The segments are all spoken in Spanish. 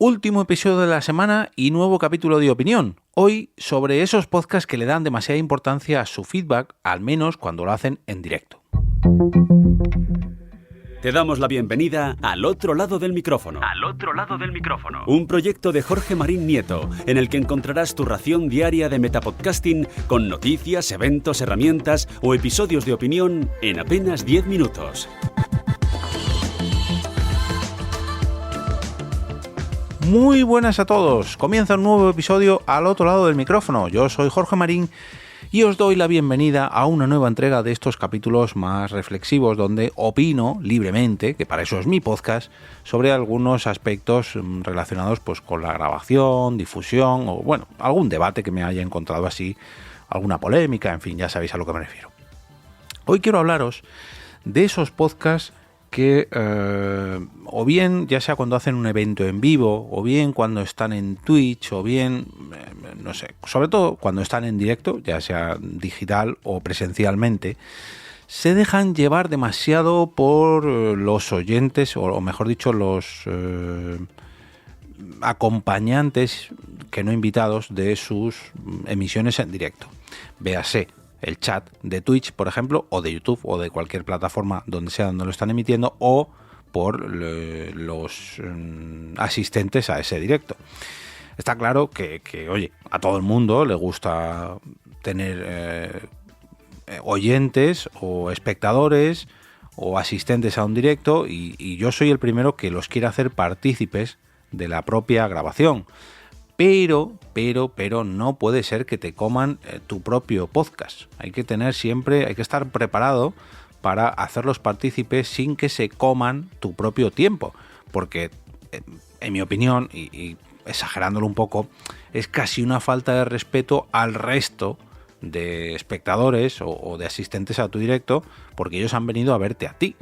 Último episodio de la semana y nuevo capítulo de opinión. Hoy sobre esos podcasts que le dan demasiada importancia a su feedback, al menos cuando lo hacen en directo. Te damos la bienvenida al otro lado del micrófono. Un proyecto de Jorge Marín Nieto, en el que encontrarás tu ración diaria de metapodcasting con noticias, eventos, herramientas o episodios de opinión en apenas 10 minutos. Muy buenas a todos. Comienza un nuevo episodio al otro lado del micrófono. Yo soy Jorge Marín y os doy la bienvenida a una nueva entrega de estos capítulos más reflexivos donde opino libremente, que para eso es mi podcast, sobre algunos aspectos relacionados pues con la grabación, difusión o bueno, algún debate que me haya encontrado así, alguna polémica, en fin, ya sabéis a lo que me refiero. Hoy quiero hablaros de esos podcasts que o bien ya sea cuando hacen un evento en vivo, o bien cuando están en Twitch, o bien, no sé, sobre todo cuando están en directo, ya sea digital o presencialmente, se dejan llevar demasiado por los oyentes, o mejor dicho, los acompañantes, que no invitados, de sus emisiones en directo. Véase el chat de Twitch, por ejemplo, o de YouTube, o de cualquier plataforma donde sea donde lo están emitiendo, o por los asistentes a ese directo. Está claro que, oye, a todo el mundo le gusta tener oyentes o espectadores o asistentes a un directo y yo soy el primero que los quiere hacer partícipes de la propia grabación. Pero no puede ser que te coman tu propio podcast. Hay que estar preparado para hacerlos partícipes sin que se coman tu propio tiempo. Porque, en mi opinión, y exagerándolo un poco, es casi una falta de respeto al resto de espectadores o de asistentes a tu directo, porque ellos han venido a verte a ti.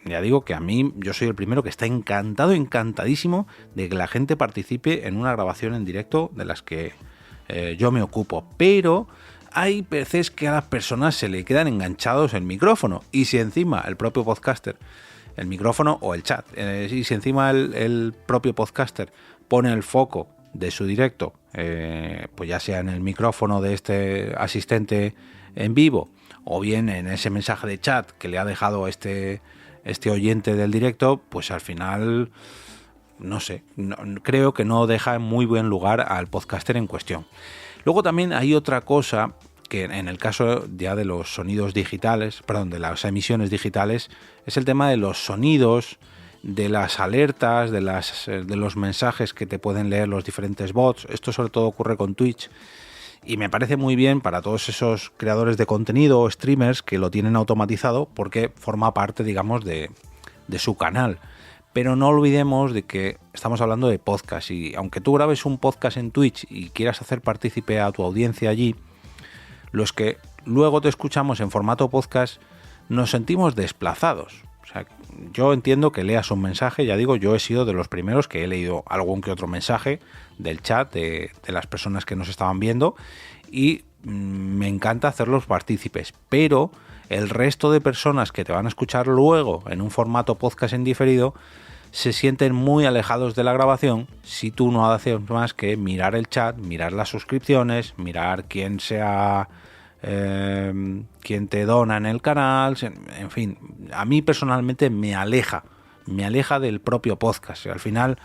Ya digo que a mí, yo soy el primero que está encantadísimo de que la gente participe en una grabación en directo de las que yo me ocupo. Pero hay veces que a las personas se le quedan enganchados el micrófono. Y si encima el propio podcaster, el micrófono o el chat, y si encima el propio podcaster pone el foco de su directo, pues ya sea en el micrófono de este asistente en vivo, o bien en ese mensaje de chat que le ha dejado este oyente del directo, pues al final, no sé, creo que no deja en muy buen lugar al podcaster en cuestión. Luego también hay otra cosa que en el caso ya de los sonidos digitales, de las emisiones digitales, es el tema de los sonidos, de las alertas, de los mensajes que te pueden leer los diferentes bots. Esto sobre todo ocurre con Twitch. Y me parece muy bien para todos esos creadores de contenido o streamers que lo tienen automatizado porque forma parte, digamos, de su canal. Pero no olvidemos de que estamos hablando de podcast y aunque tú grabes un podcast en Twitch y quieras hacer partícipe a tu audiencia allí, los que luego te escuchamos en formato podcast nos sentimos desplazados. O sea, yo entiendo que leas un mensaje, ya digo, yo he sido de los primeros que he leído algún que otro mensaje del chat de las personas que nos estaban viendo y me encanta hacerlos partícipes, pero el resto de personas que te van a escuchar luego en un formato podcast en diferido se sienten muy alejados de la grabación si tú no haces más que mirar el chat, mirar las suscripciones, mirar quién te dona en el canal, en fin, a mí personalmente me aleja del propio podcast. Al final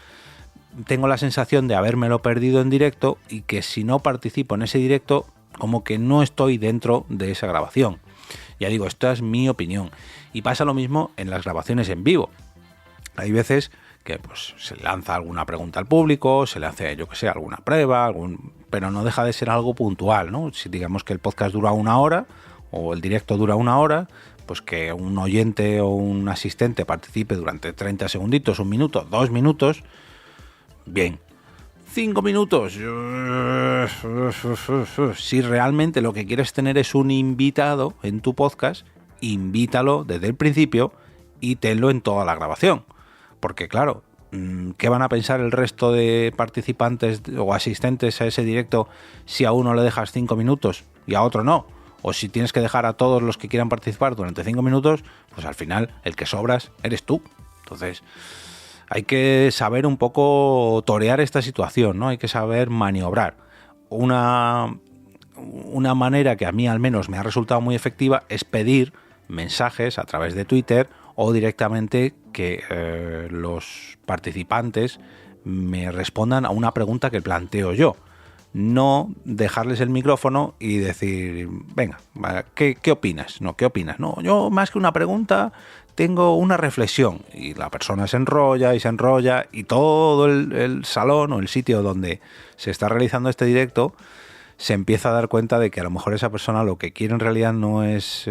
tengo la sensación de habérmelo perdido en directo y que si no participo en ese directo, como que no estoy dentro de esa grabación. Ya digo, esta es mi opinión. Y pasa lo mismo en las grabaciones en vivo. Hay veces que pues se lanza alguna pregunta al público, se le hace, yo que sé, alguna prueba, pero no deja de ser algo puntual, ¿no? Si digamos que el podcast dura 1 hora o el directo dura 1 hora, pues que un oyente o un asistente participe durante 30 segunditos, 1 minuto, 2 minutos, bien. 5 minutos, si realmente lo que quieres tener es un invitado en tu podcast, invítalo desde el principio y tenlo en toda la grabación. Porque claro, ¿qué van a pensar el resto de participantes o asistentes a ese directo si a uno le dejas 5 minutos y a otro no? O si tienes que dejar a todos los que quieran participar durante 5 minutos, pues al final el que sobras eres tú. Entonces, hay que saber un poco torear esta situación, ¿no? Hay que saber maniobrar. Una manera que a mí al menos me ha resultado muy efectiva es pedir mensajes a través de Twitter o directamente que los participantes me respondan a una pregunta que planteo yo. No dejarles el micrófono y decir, venga, ¿qué opinas? No, ¿qué opinas? No, yo más que una pregunta tengo una reflexión. Y la persona se enrolla y todo el salón o el sitio donde se está realizando este directo se empieza a dar cuenta de que a lo mejor esa persona lo que quiere en realidad no es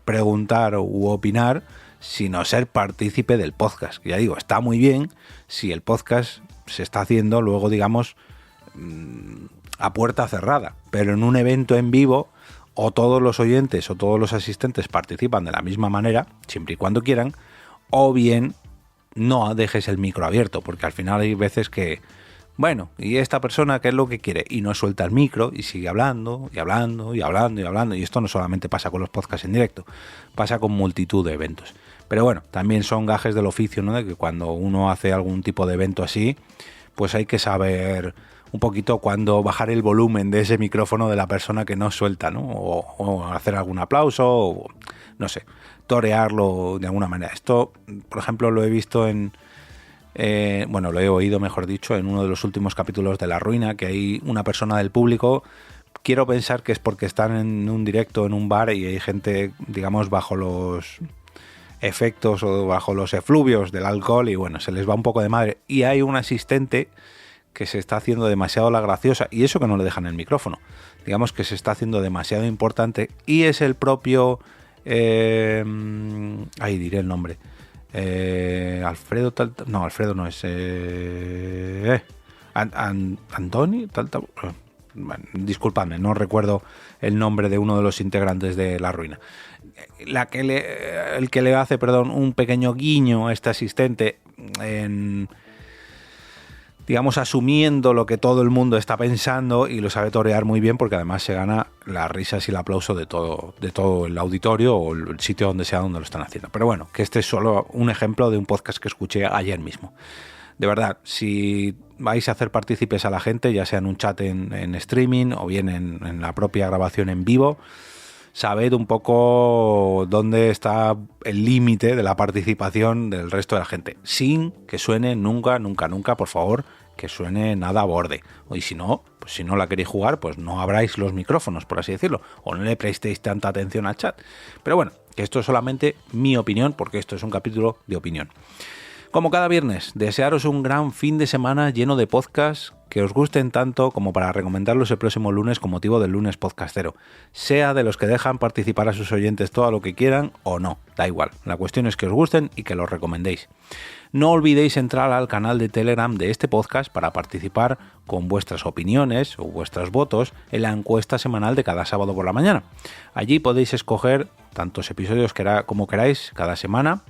preguntar u opinar, sino ser partícipe del podcast. Ya digo, está muy bien si el podcast se está haciendo luego, digamos, a puerta cerrada, pero en un evento en vivo o todos los oyentes o todos los asistentes participan de la misma manera, siempre y cuando quieran, o bien no dejes el micro abierto, porque al final hay veces que, bueno, ¿y esta persona qué es lo que quiere? Y no suelta el micro y sigue hablando y hablando y hablando y hablando, y esto no solamente pasa con los podcasts en directo, pasa con multitud de eventos. Pero bueno, también son gajes del oficio, ¿no? De que cuando uno hace algún tipo de evento así, pues hay que saber un poquito cuándo bajar el volumen de ese micrófono de la persona que no suelta, ¿no? O hacer algún aplauso, o no sé, torearlo de alguna manera. Esto, por ejemplo, lo he visto lo he oído, mejor dicho, en uno de los últimos capítulos de La Ruina, que hay una persona del público, quiero pensar que es porque están en un directo en un bar y hay gente, digamos, bajo los efectos o bajo los efluvios del alcohol y bueno, se les va un poco de madre. Y hay un asistente que se está haciendo demasiado la graciosa, y eso que no le dejan el micrófono, digamos que se está haciendo demasiado importante, y es el propio diré el nombre, Alfredo no es Antoni bueno, disculpadme, no recuerdo el nombre de uno de los integrantes de La Ruina, el que le hace un pequeño guiño a este asistente digamos, asumiendo lo que todo el mundo está pensando, y lo sabe torear muy bien, porque además se gana las risas y el aplauso de todo el auditorio o el sitio donde sea donde lo están haciendo. Pero bueno, que este es solo un ejemplo de un podcast que escuché ayer mismo. De verdad, si vais a hacer partícipes a la gente, ya sea en un chat en streaming o bien en la propia grabación en vivo, sabed un poco dónde está el límite de la participación del resto de la gente, sin que suene nunca, por favor, que suene nada a borde. Y si no, pues si no la queréis jugar, pues no abráis los micrófonos, por así decirlo, o no le prestéis tanta atención al chat. Pero bueno, que esto es solamente mi opinión, porque esto es un capítulo de opinión. Como cada viernes, desearos un gran fin de semana lleno de podcasts que os gusten tanto como para recomendarlos el próximo lunes con motivo del lunes podcastero. Sea de los que dejan participar a sus oyentes todo lo que quieran o no, da igual. La cuestión es que os gusten y que los recomendéis. No olvidéis entrar al canal de Telegram de este podcast para participar con vuestras opiniones o vuestros votos en la encuesta semanal de cada sábado por la mañana. Allí podéis escoger tantos episodios como queráis cada semana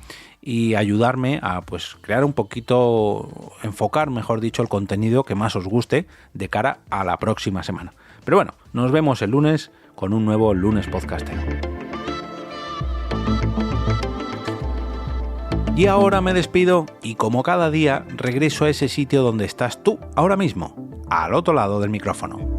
y ayudarme a crear un poquito, enfocar, mejor dicho, el contenido que más os guste de cara a la próxima semana. Pero bueno, nos vemos el lunes con un nuevo lunes podcastero. Y ahora me despido y como cada día regreso a ese sitio donde estás tú ahora mismo, al otro lado del micrófono.